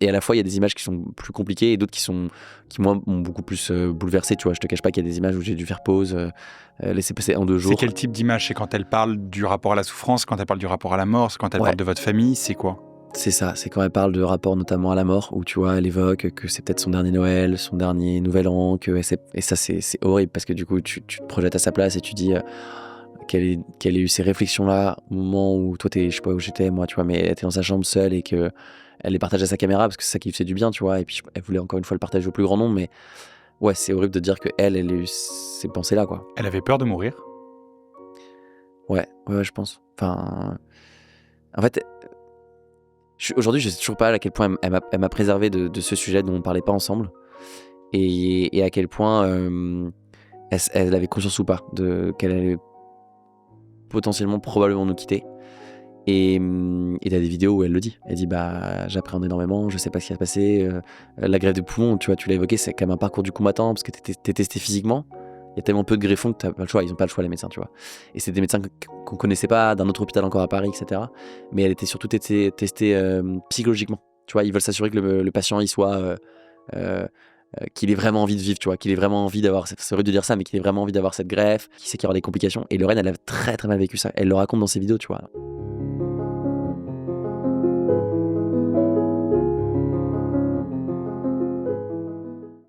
Et à la fois, il y a des images qui sont plus compliquées et d'autres qui moi, m'ont beaucoup plus bouleversé. Tu vois, je te cache pas qu'il y a des images où j'ai dû faire pause, laisser passer 1-2 jours. C'est quel type d'image? C'est quand elle parle du rapport à la souffrance, quand elle parle du rapport à la mort, quand elle Ouais. parle de votre famille, c'est quoi? C'est ça, c'est quand elle parle de rapport notamment à la mort, où tu vois, elle évoque que c'est peut-être son dernier Noël, son dernier Nouvel An, et ça c'est horrible parce que du coup tu te projettes à sa place et tu dis qu'elle ait eu ces réflexions-là au moment où toi je sais pas où j'étais moi, tu vois, mais elle était dans sa chambre seule et que elle les partage à sa caméra parce que c'est ça qui lui fait du bien, tu vois, et puis elle voulait encore une fois le partager au plus grand nombre, mais ouais, c'est horrible de dire que elle a eu ces pensées-là, quoi. Elle avait peur de mourir? Ouais, je pense. Enfin, en fait, aujourd'hui, je sais toujours pas à quel point elle m'a préservé de ce sujet dont on parlait pas ensemble, et à quel point elle avait conscience ou pas qu'elle allait potentiellement, probablement nous quitter. Et t'as des vidéos où elle le dit. Elle dit j'appréhende énormément, je sais pas ce qui va se passer. La greffe de poumon, tu vois, tu l'as évoqué, c'est quand même un parcours du combattant parce que t'es testé physiquement. Il y a tellement peu de greffons que t'as pas le choix. Ils ont pas le choix, les médecins, tu vois. Et c'est des médecins qu'on connaissait pas, d'un autre hôpital encore à Paris, etc. Mais elle était surtout testée psychologiquement. Tu vois, ils veulent s'assurer que le patient il soit qu'il ait vraiment envie de vivre, tu vois, qu'il ait vraiment envie d'avoir, c'est rude de dire ça, mais qu'il ait vraiment envie d'avoir cette greffe, qu'il sait qu'il y aura des complications. Et Lorraine, elle a très très mal vécu ça. Elle le raconte dans ses vidéos, tu vois.